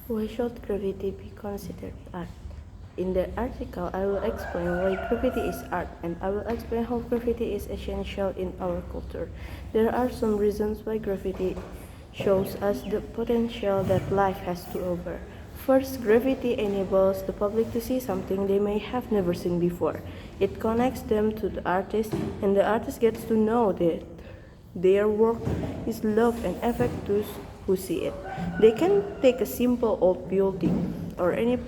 Why should graffiti be considered art? In the article, I will explain why graffiti is art and I will explain how graffiti is essential in our culture. There are some reasons why graffiti shows us the potential that life has to offer. First, graffiti enables the public to see something they may have never seen before. It connects them to the artist, and the artist gets to know that their work is loved and affect those who see it. They can take a simple old building or any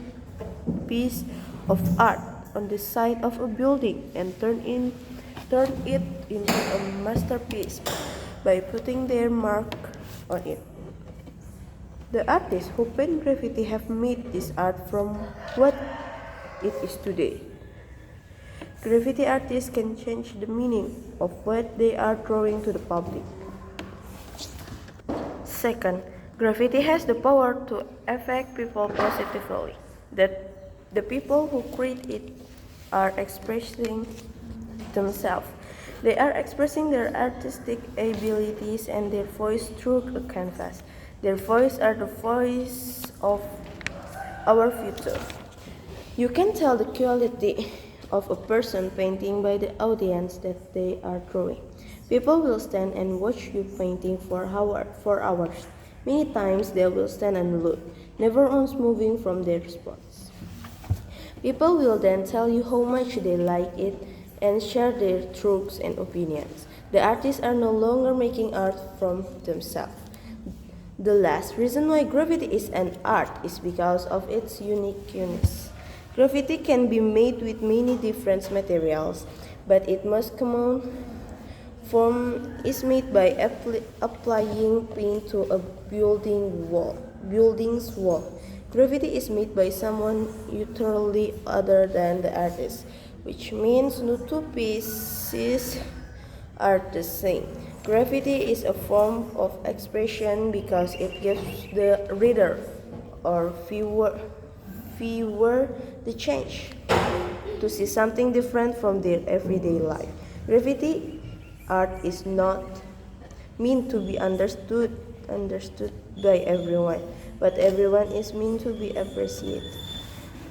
piece of art on the side of a building and turn it into a masterpiece by putting their mark on it. The artists who paint graffiti have made this art from what it is today. Graffiti artists can change the meaning of what they are drawing to the public. Second, graffiti has the power to affect people positively. That the people who create it are expressing themselves. They are expressing their artistic abilities and their voice through a canvas. Their voice are the voice of our future. You can tell the quality of a person painting by the audience that they are drawing. People will stand and watch you painting for hours. Many times they will stand and look, never once moving from their spots. People will then tell you how much they like it and share their thoughts and opinions. The artists are no longer making art from themselves. The last reason why graffiti is an art is because of its uniqueness. Graffiti can be made with many different materials, but its most common form is made by applying paint to a building's wall. Graffiti is made by someone utterly other than the artist, which means no two pieces are the same. Graffiti is a form of expression because it gives the reader or viewer the chance to see something different from their everyday life. Graffiti art is not meant to be understood by everyone, but everyone is meant to be appreciated.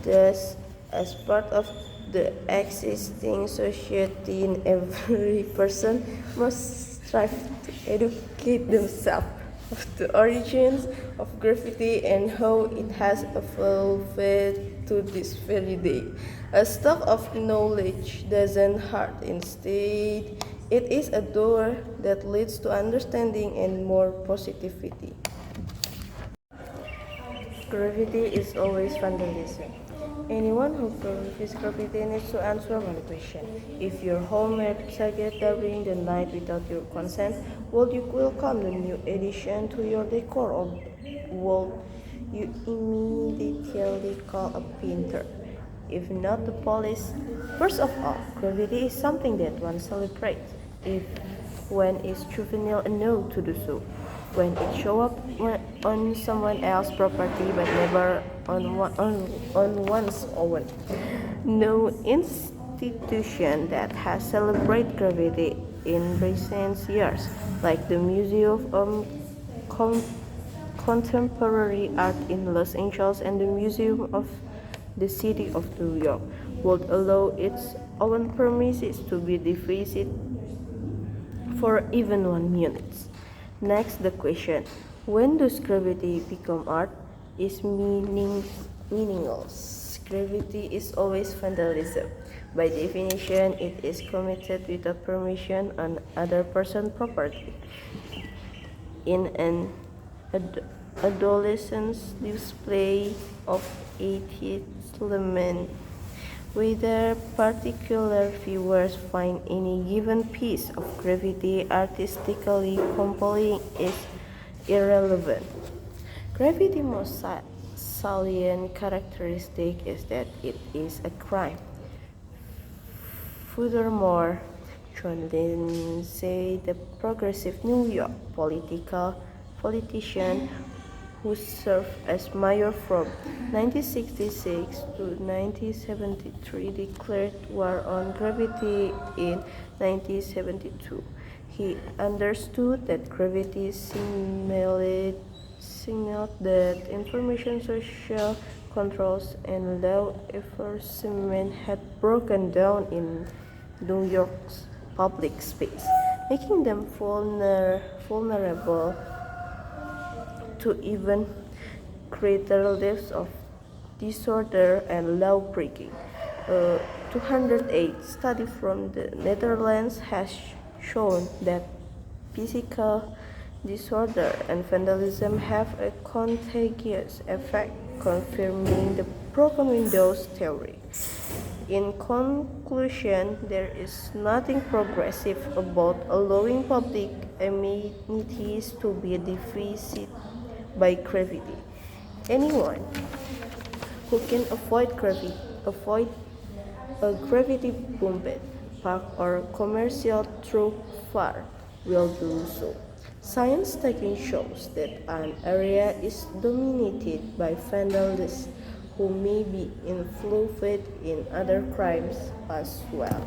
Thus, as part of the existing society, every person must strive to educate themselves of the origins of graffiti and how it has evolved to this very day. A stock of knowledge doesn't hurt, instead, it is a door that leads to understanding and more positivity. Graffiti is always vandalism. Anyone who practices graffiti needs to answer one question. If your home were targeted during the night without your consent, would you welcome the new addition to your decor or would you immediately call a painter? If not the police? First of all, graffiti is something that one celebrates if when it's juvenile enough to do so. When it shows up on someone else's property but never on one's own. No institution that has celebrated graffiti in recent years, like the Museum of Contemporary Art in Los Angeles and the Museum of the City of New York, would allow its own premises to be defaced for even 1 minute. Next, the question, when does graffiti become art? Is meaningless. Graffiti is always vandalism. By definition, it is committed without permission on other person's property. In an adolescent's display of achievement, whether particular viewers find any given piece of graffiti artistically compelling is irrelevant. Graffiti's most salient characteristic is that it is a crime. Furthermore, John Lindsay, the progressive New York politician who served as mayor from 1966 to 1973, declared war on graffiti in 1972. He understood that graffiti signaled that information social controls and law enforcement had broken down in New York's public space, making them vulnerable to even greater levels of disorder and law breaking. A 208 study from the Netherlands has shown that physical disorder and vandalism have a contagious effect, confirming the broken windows theory. In conclusion, there is nothing progressive about allowing public amenities to be defaced by gravity. Anyone who can avoid a gravity bombed park or commercial thoroughfare will do so. Science study shows that an area is dominated by vandals who may be involved in other crimes as well.